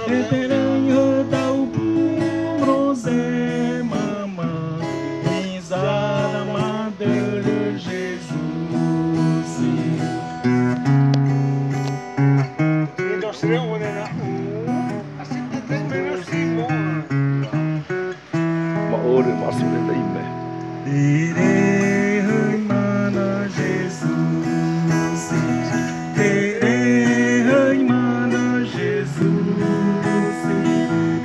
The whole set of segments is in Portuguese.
Eteranho da o rosé mamã, Isara Madre Jesus. Maori masuk dari ime. Tere mana Jesus, tere mana Jesus,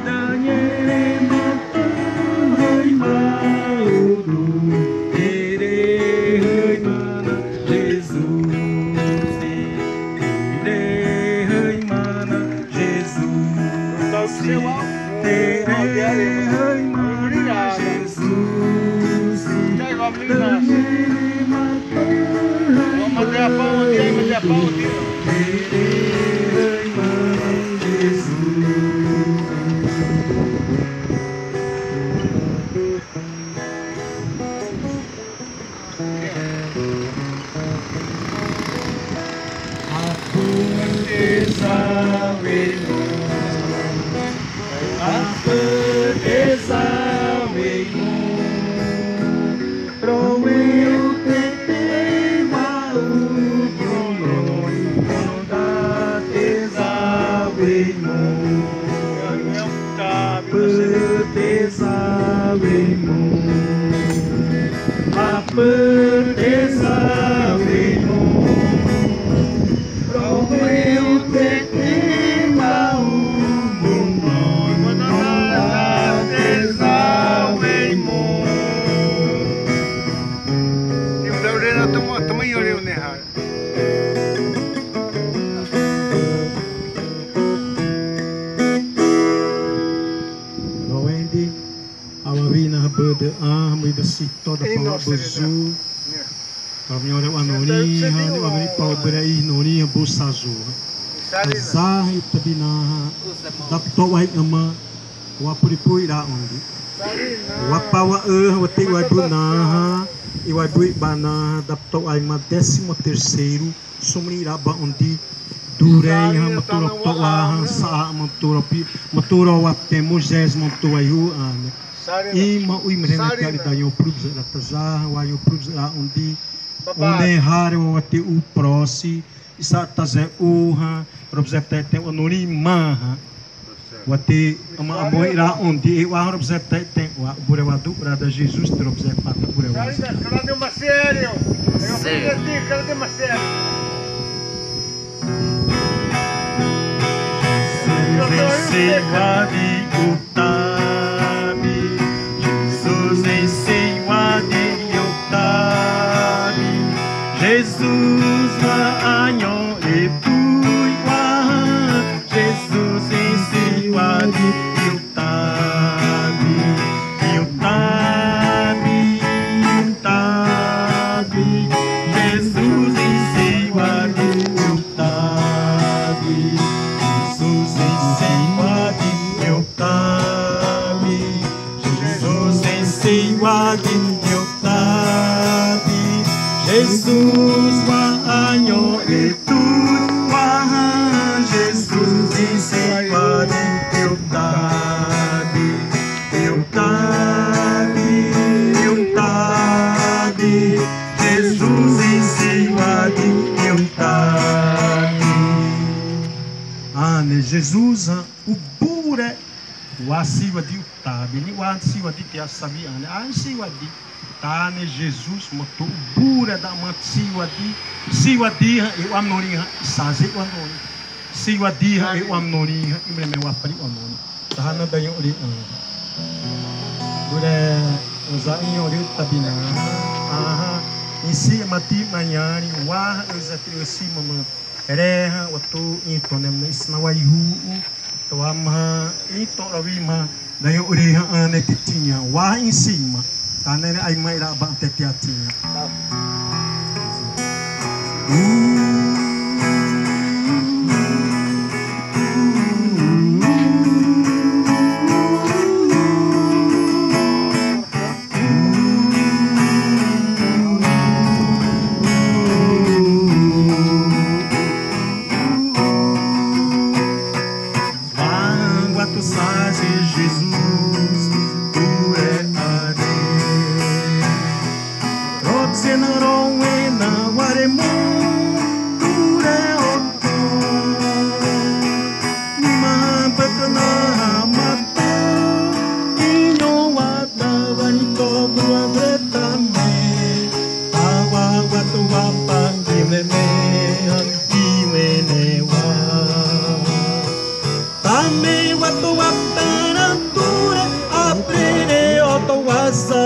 Daniele mata rei maudo, tere mana Jesus, tere mana Jesus, tere mana Jesus. Toda forma buzu, kami orang anoni, hari kami pau berai noni busazu. Zah itabina, dapto wai ama, wapuri pui ra ondi. Wapawa wati wai buna, iwai bui bana, dapto wai ma 13º, sumri ra ba ondi. Durei matura toa sa matura pi matura wapte Moisés matura yu ane. Ima ui merena kali da yo prubs da taza wa yo prubs da undi onde haro ati u prosi isa taze uha robze tete onuri maha wati ama amoi ra undi wa robze tete wa bure wa du da Jesus te robze pata bure wa cadê uma sério cadê uma sério Jesus wa anyo e pui wa Jesus em siwa di yutabi Jesus em siwa di yutabi Jesus em siwa di yutabi Jesus em siwa di yutabi Jesus wa anyo e tu wa Jesus em siwa di yutabi Jesus em siwa di yutabi. Ane Jesus o bure wa siwa di yutabi ni wa siwa di te asabi ane an siwa di Tane Jesus moto bura da mat siwa di e am noni saze wa noni siwa di e am noni imre me wa pari am noni tahana da yo ri bura uza yo ri tabina aha isi mati manyani wa uza tri si mama reha watu ito nem isna wa yu to amha ito rawima da yo ri ane titinya wa insima Tanah ini aing mai rabang tetiatinya. Jesus, tu é are. Rotsenarowena waremu, tu é oto. Mapakana mata, inyo wata wanito buadretame. Awa watu wapa imene, imene wa. Tame watu wapa nature, aprire oto wasa.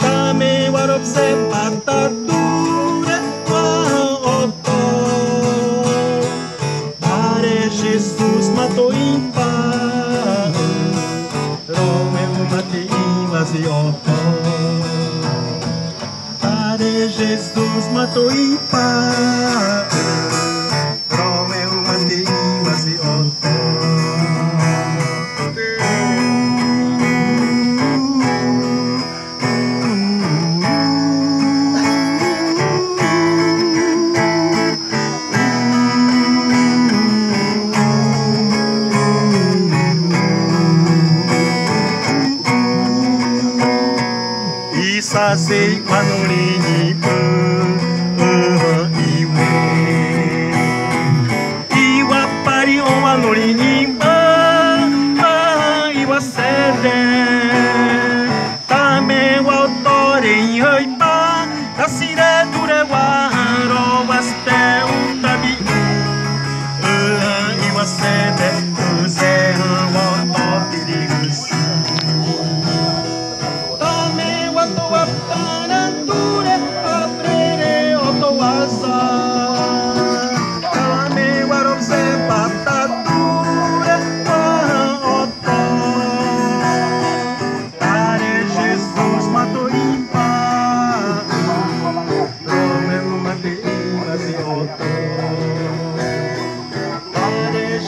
Tame warop se patature, wa oto. Pare Jesus matou impa, Romeu mate invasi oto. Pare Jesus matou impa, Romeu mate invasi oto. Isasei manori ni iwe. Iwa pari o manori ni iwa sede. Tame wa otore ihoipa, tasire dure wa haro waste utabi. Iwa sede uze wa otiri gusi.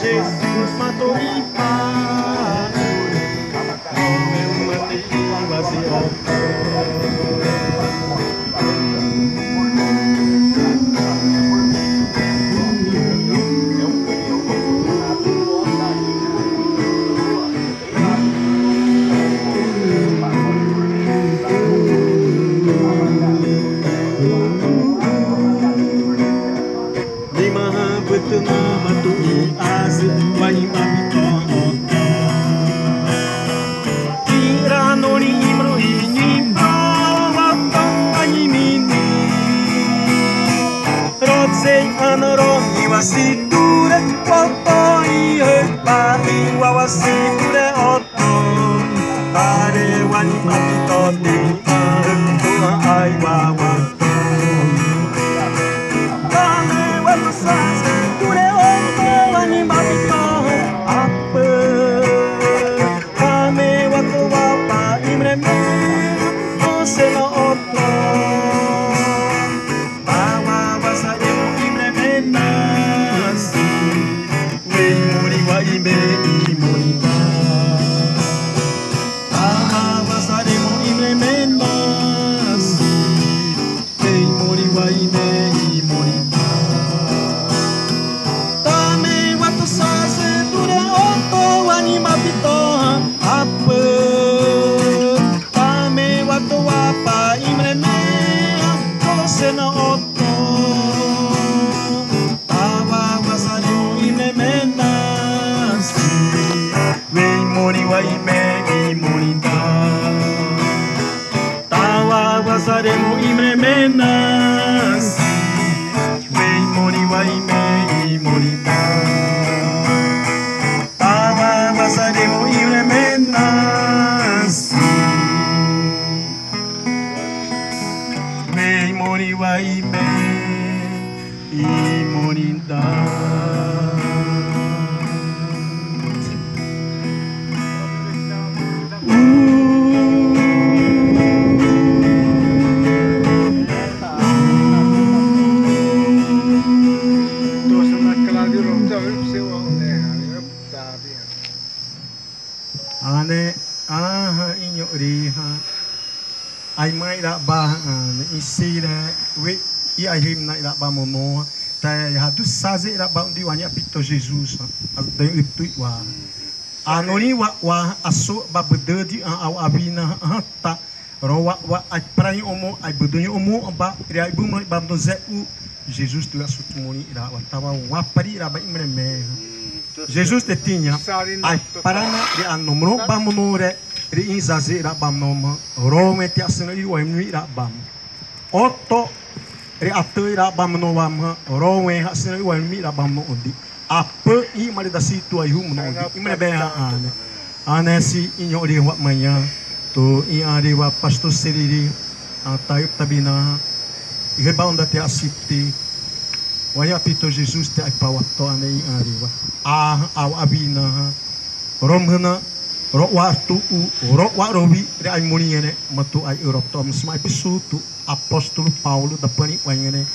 Jesus matou impa, Romeu mate invasi oto. Betul matu as wai mabito oto. Ira nori imro ini bawato animini. Rotsei anoro iwasiture oto ihe pari wawasiture oto. Pare wani mabito de tua ai wawato. Kame watu sasa Saremo imremenas, vem mori vai me morita. Tawa saremo imremenas, vem mori vai me morita. Ai mai đã ba isi là we i ai him na đã ba mono ta ha tu sa ze đã ba di wanya pito Jesus da ip tu wa Anoni wa aso ba bededi au abina ta rowa wa ai prai omo ai bedoni omo ba ria ibu mo ba do zeu Jesus tu asu tumoni ira wa tawa wa pari ira ba imre me Jesus te tinha ai parana de anomro ba monore ri inzaze ira ba noma rome te asena ri wa imri ira ba otto ri atto ira ba monova ma rome asena ri wa imri ira ba mo odi apa i mari da situ ai hum no imre be ane anesi inyori wa manhã to i ari wa pastor seriri atai tabina rebanda te asipte waya pito Jesus te ai pawa to ane i ari wa au abina romhana ro wa tu ro wa robi re ai moniene matu ai Europe to smai pisutu apostolo Paulo da pani wangene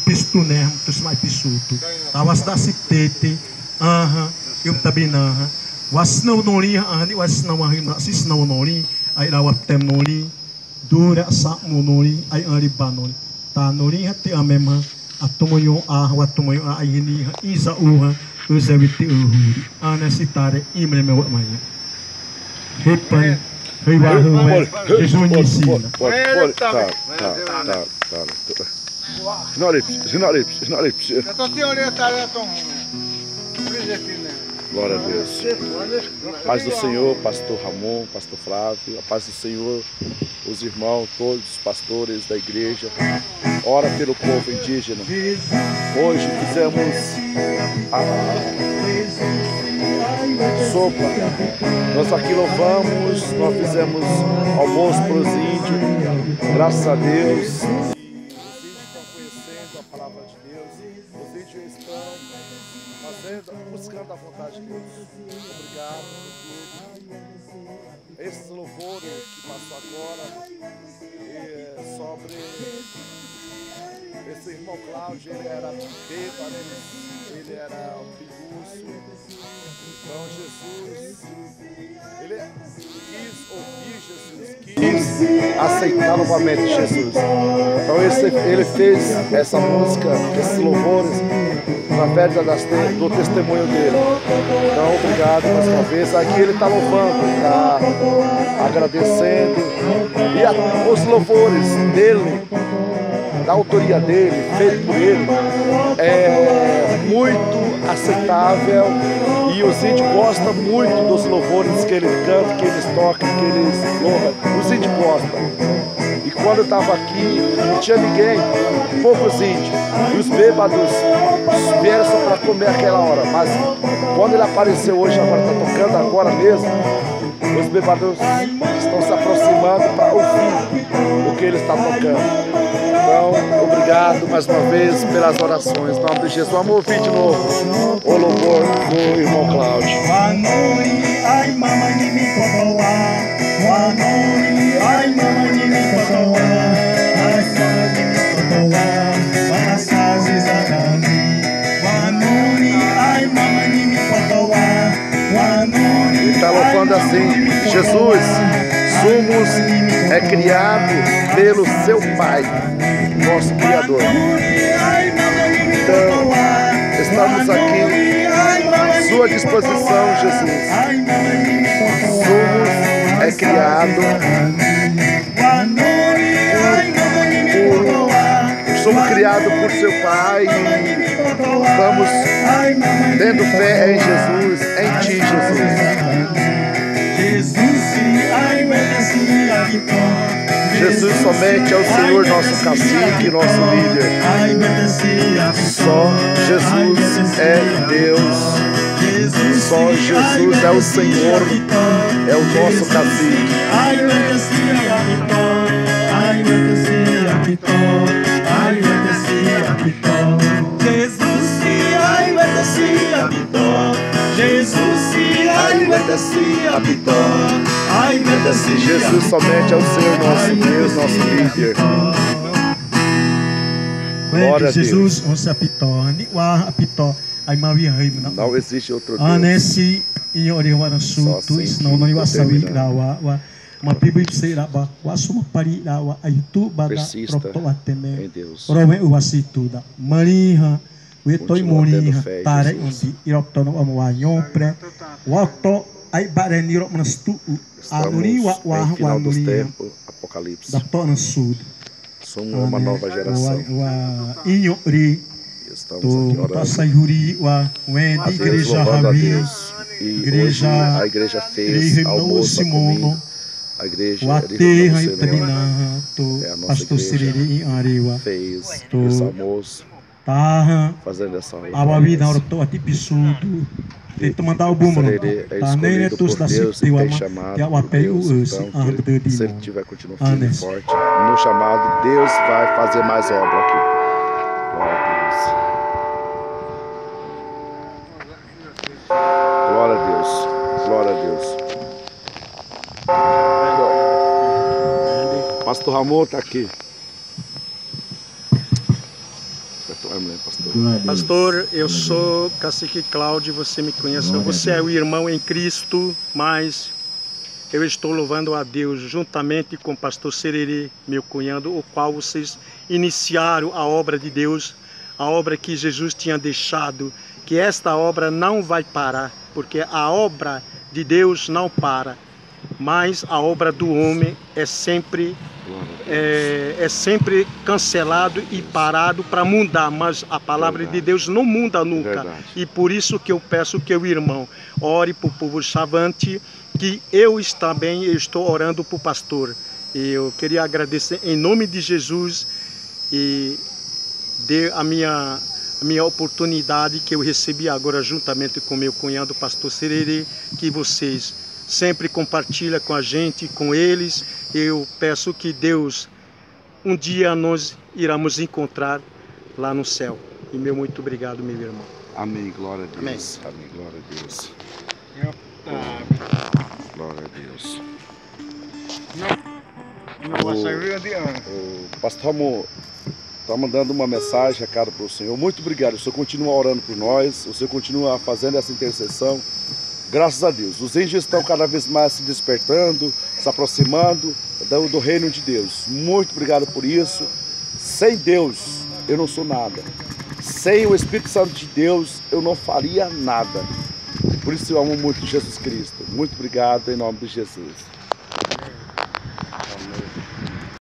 pistu né tu smai pisutu tawas da siptete eu tabina wasnau noli ani wasnau hina sisnau noli ai rawa tem noli dura sa noli ai ari banoli ta noli hati amema atomoyo watomoyo ai ni isa uha usawiti uhuri anasitare imre me wa manya hepan heiwa Jesus me ensina Glória a Deus. Paz do Senhor, pastor Ramon, pastor Flávio, a paz do Senhor, os irmãos, todos os pastores da igreja. Ora pelo povo indígena. Hoje fizemos a sopa. Nós aqui louvamos, nós fizemos almoço para os índios. Graças a Deus. Os índios estão conhecendo a palavra de Deus. Os índios estão buscando a vontade de Deus. Obrigado por tudo. Esses louvores que passou agora sobre esse irmão Cláudio, ele era bêbado, ele era um pinguço. Então Jesus, ele quis ouvir Jesus, quis aceitar novamente Jesus. Então ele fez essa música, esses louvores, através do testemunho dele. Então, obrigado mais uma vez. Aqui ele está louvando, está agradecendo. E os louvores dele, da autoria dele, feito por ele, é muito aceitável. E os índios gostam muito dos louvores que ele canta, que eles tocam, que eles louvam. Os índios gostam. E quando eu estava aqui, não tinha ninguém, poucos índios. E os bêbados vieram só para comer aquela hora. Mas quando ele apareceu hoje, agora está tocando agora mesmo, os bêbados estão se aproximando para ouvir o que ele está tocando. Então, obrigado mais uma vez pelas orações. Em nome de Jesus, vamos ouvir de novo o louvor do irmão Cláudio. Ele está louvando assim: Jesus, somos criados pelo seu Pai, nosso Criador. Então, estamos aqui à sua disposição, Jesus. Somos criados somos criados por seu Pai e estamos tendo fé em Jesus, em Ti, Jesus somente é o Senhor, nosso cacique, nosso líder. Só Jesus é Deus. Só Jesus é o Senhor, é o nosso cacique. Jesus somente é o Senhor, nosso Deus, nosso líder. Glória a Deus. Não existe outro Deus. Só assim persista em Deus. Continua tendo fé em Jesus. ai bareni ro menestu anuri wa Estamos em final dos nuri tempos, Apocalipse. da to na sud. Somos uma nova geração. Wa inyo ri Estamos to aqui ta orando sayuri wa wen a di Deus, igreja louvando a havi Deus. E hoje igreja a igreja fez almoço simono comigo. A igreja wa de te hai Senhor tabina to é a nossa pastor igreja. siriri arewa fez Tô. esse almoço, ta fazendo essa aula. awa vida ro to ati pisudu te tomandar o bumo Sererê é ta nem escolhido tus por da Deus sipti e wa tem ma chamado ya wa por pe u Deus. si Então, ande de se ele dimo tiver continuando firme e Anes. forte no chamado, Deus vai fazer mais obra aqui. Glória a Deus. Glória a Deus. Pastor Ramon está aqui. Pastor, eu sou Cacique Cláudio, você me conhece, você é o irmão em Cristo, mas eu estou louvando a Deus juntamente com o pastor Sererê, meu cunhado, o qual vocês iniciaram a obra de Deus, a obra que Jesus tinha deixado, que esta obra não vai parar, porque a obra de Deus não para, mas a obra do homem é sempre cancelado e parado para mudar, mas a palavra de Deus não muda nunca. E por isso que eu peço que o irmão ore para o povo chavante, que eu também estou orando para o pastor. E eu queria agradecer em nome de Jesus e dê a minha oportunidade que eu recebi agora juntamente com meu cunhado pastor Sererê, que vocês sempre compartilham com a gente, com eles. Eu peço que Deus, um dia nós iremos encontrar lá no céu. E meu muito obrigado, meu irmão. Amém, glória a Deus. Amém, glória a Deus. Glória a Deus. O pastor Ramon está mandando uma mensagem, recado para o Senhor. Muito obrigado. O Senhor continua orando por nós, o Senhor continua fazendo essa intercessão. Graças a Deus, os anjos estão cada vez mais se despertando, se aproximando do reino de Deus. Muito obrigado por isso. Sem Deus, eu não sou nada. Sem o Espírito Santo de Deus, eu não faria nada. Por isso eu amo muito Jesus Cristo. Muito obrigado em nome de Jesus.